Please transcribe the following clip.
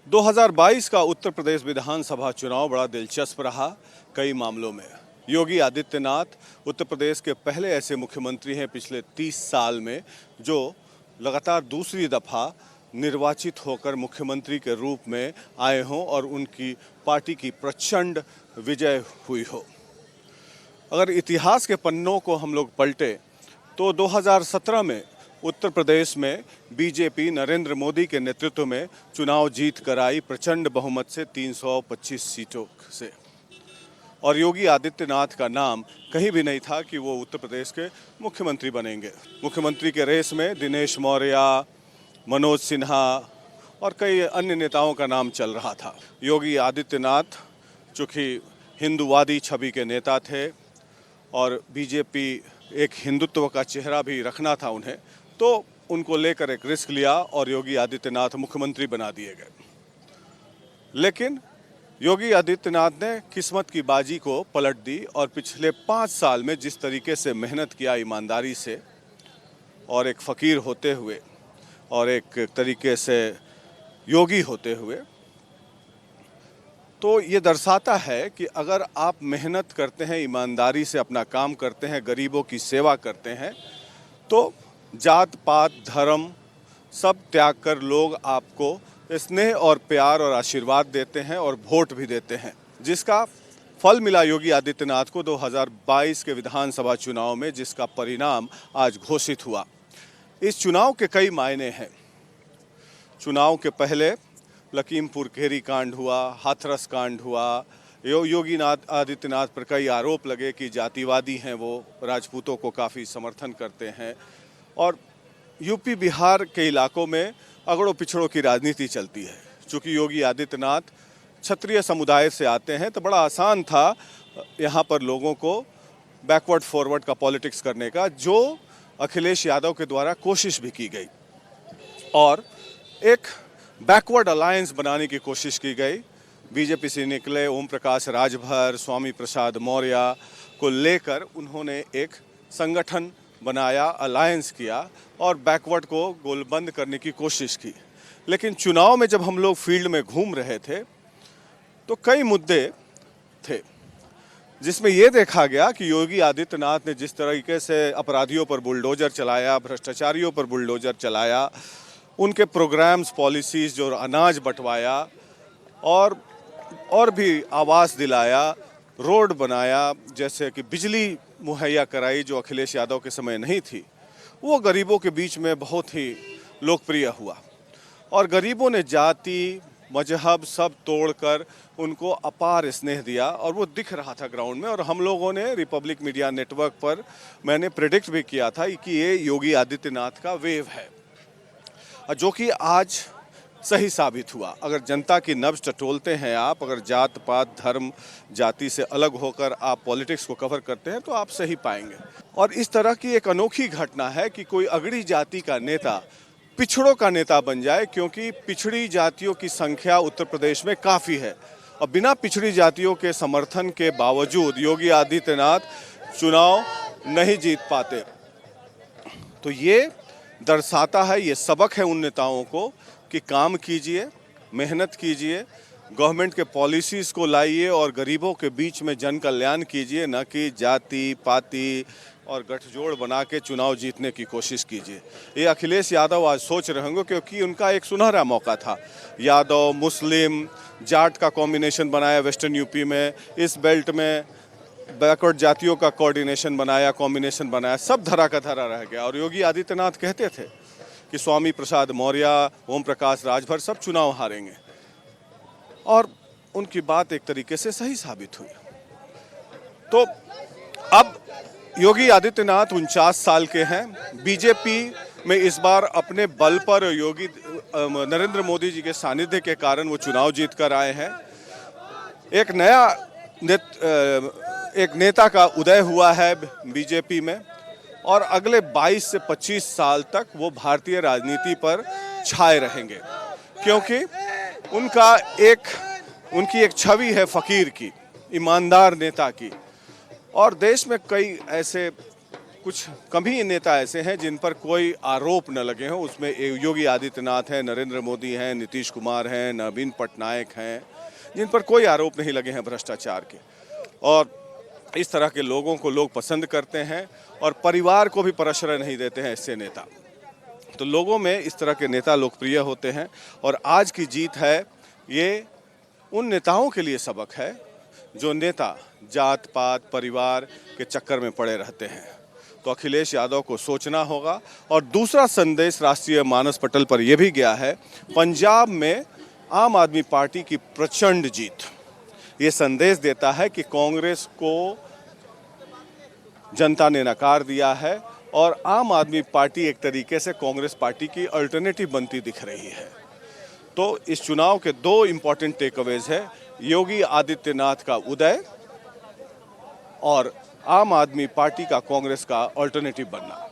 2022 का उत्तर प्रदेश विधानसभा चुनाव बड़ा दिलचस्प रहा कई मामलों में। योगी आदित्यनाथ उत्तर प्रदेश के पहले ऐसे मुख्यमंत्री हैं पिछले 30 साल में जो लगातार दूसरी दफ़ा निर्वाचित होकर मुख्यमंत्री के रूप में आए हों और उनकी पार्टी की प्रचंड विजय हुई हो। अगर इतिहास के पन्नों को हम लोग पलटे तो 2017 में उत्तर प्रदेश में बीजेपी नरेंद्र मोदी के नेतृत्व में चुनाव जीत कर आई प्रचंड बहुमत से 325 सीटों से, और योगी आदित्यनाथ का नाम कहीं भी नहीं था कि वो उत्तर प्रदेश के मुख्यमंत्री बनेंगे। मुख्यमंत्री के रेस में दिनेश मौर्य, मनोज सिन्हा और कई अन्य नेताओं का नाम चल रहा था। योगी आदित्यनाथ चूँकि हिंदूवादी छवि के नेता थे और बीजेपी एक हिंदुत्व का चेहरा भी रखना था उन्हें, तो उनको लेकर एक रिस्क लिया और योगी आदित्यनाथ मुख्यमंत्री बना दिए गए। लेकिन योगी आदित्यनाथ ने किस्मत की बाजी को पलट दी और पिछले 5 साल में जिस तरीके से मेहनत किया ईमानदारी से और एक फ़कीर होते हुए और एक तरीके से योगी होते हुए, तो ये दर्शाता है कि अगर आप मेहनत करते हैं, ईमानदारी से अपना काम करते हैं, गरीबों की सेवा करते हैं, तो जात पात धर्म सब त्याग कर लोग आपको स्नेह और प्यार और आशीर्वाद देते हैं और वोट भी देते हैं, जिसका फल मिला योगी आदित्यनाथ को 2022 के विधानसभा चुनाव में, जिसका परिणाम आज घोषित हुआ। इस चुनाव के कई मायने हैं। चुनाव के पहले लखीमपुर खेरी कांड हुआ, हाथरस कांड हुआ, योगी आदित्यनाथ पर कई आरोप लगे कि जातिवादी हैं, वो राजपूतों को काफ़ी समर्थन करते हैं, और यूपी बिहार के इलाकों में अगड़ों पिछड़ों की राजनीति चलती है। चूँकि योगी आदित्यनाथ क्षत्रिय समुदाय से आते हैं तो बड़ा आसान था यहाँ पर लोगों को बैकवर्ड फॉरवर्ड का पॉलिटिक्स करने का, जो अखिलेश यादव के द्वारा कोशिश भी की गई और एक बैकवर्ड अलायंस बनाने की कोशिश की गई। बीजेपी से निकले ओम प्रकाश राजभर, स्वामी प्रसाद मौर्य को लेकर उन्होंने एक संगठन बनाया, अलायंस किया और बैकवर्ड को गोलबंद करने की कोशिश की। लेकिन चुनाव में जब हम लोग फील्ड में घूम रहे थे तो कई मुद्दे थे जिसमें ये देखा गया कि योगी आदित्यनाथ ने जिस तरीके से अपराधियों पर बुलडोजर चलाया, भ्रष्टाचारियों पर बुलडोजर चलाया, उनके प्रोग्राम्स पॉलिसीज़ जो अनाज बंटवाया और भी आवास दिलाया, रोड बनाया, जैसे कि बिजली मुहैया कराई जो अखिलेश यादव के समय नहीं थी, वो गरीबों के बीच में बहुत ही लोकप्रिय हुआ और गरीबों ने जाति मजहब सब तोड़कर उनको अपार स्नेह दिया और वो दिख रहा था ग्राउंड में। और हम लोगों ने रिपब्लिक मीडिया नेटवर्क पर मैंने प्रेडिक्ट भी किया था कि ये योगी आदित्यनाथ का वेव है, जो कि आज सही साबित हुआ। अगर जनता की नब्ज टटोलते हैं आप, अगर जात पात धर्म जाति से अलग होकर आप पॉलिटिक्स को कवर करते हैं तो आप सही पाएंगे। और इस तरह की एक अनोखी घटना है कि कोई अगड़ी जाति का नेता पिछड़ों का नेता बन जाए, क्योंकि पिछड़ी जातियों की संख्या उत्तर प्रदेश में काफ़ी है और बिना पिछड़ी जातियों के समर्थन के बावजूद योगी आदित्यनाथ चुनाव नहीं जीत पाते। तो ये दर्शाता है, ये सबक है उन नेताओं को कि काम कीजिए, मेहनत कीजिए, गवर्नमेंट के पॉलिसीज़ को लाइए और गरीबों के बीच में जन कल्याण कीजिए, न कि जाति पाति और गठजोड़ बना के चुनाव जीतने की कोशिश कीजिए। ये अखिलेश यादव आज सोच रहे होंगे, क्योंकि उनका एक सुनहरा मौका था। यादव मुस्लिम जाट का कॉम्बिनेशन बनाया वेस्टर्न यूपी में, इस बेल्ट में बैकवर्ड जातियों का कोऑर्डिनेशन बनाया, कॉम्बिनेशन बनाया, सब धरा का धरा रह गया। और योगी आदित्यनाथ कहते थे कि स्वामी प्रसाद मौर्य, ओम प्रकाश राजभर सब चुनाव हारेंगे, और उनकी बात एक तरीके से सही साबित हुई। तो अब योगी आदित्यनाथ 49 साल के हैं। बीजेपी में इस बार अपने बल पर योगी नरेंद्र मोदी जी के सानिध्य के कारण वो चुनाव जीत कर आए हैं। एक नया एक नेता का उदय हुआ है बीजेपी में और अगले 22 से 25 साल तक वो भारतीय राजनीति पर छाए रहेंगे, क्योंकि उनकी एक छवि है फ़कीर की, ईमानदार नेता की। और देश में कई ऐसे कुछ कम ही नेता ऐसे हैं जिन पर कोई आरोप न लगे हों। उसमें योगी आदित्यनाथ हैं, नरेंद्र मोदी हैं, नीतीश कुमार हैं, नवीन पटनायक हैं, जिन पर कोई आरोप नहीं लगे हैं भ्रष्टाचार के। और इस तरह के लोगों को लोग पसंद करते हैं और परिवार को भी प्रश्रय नहीं देते हैं ऐसे नेता। तो लोगों में इस तरह के नेता लोकप्रिय होते हैं और आज की जीत है ये उन नेताओं के लिए सबक है जो नेता जात पात परिवार के चक्कर में पड़े रहते हैं। तो अखिलेश यादव को सोचना होगा। और दूसरा संदेश राष्ट्रीय मानस पटल पर यह भी गया है, पंजाब में आम आदमी पार्टी की प्रचंड जीत ये संदेश देता है कि कांग्रेस को जनता ने नकार दिया है और आम आदमी पार्टी एक तरीके से कांग्रेस पार्टी की अल्टरनेटिव बनती दिख रही है। तो इस चुनाव के दो इम्पॉर्टेंट टेकअवेज है, योगी आदित्यनाथ का उदय और आम आदमी पार्टी का कांग्रेस का अल्टरनेटिव बनना।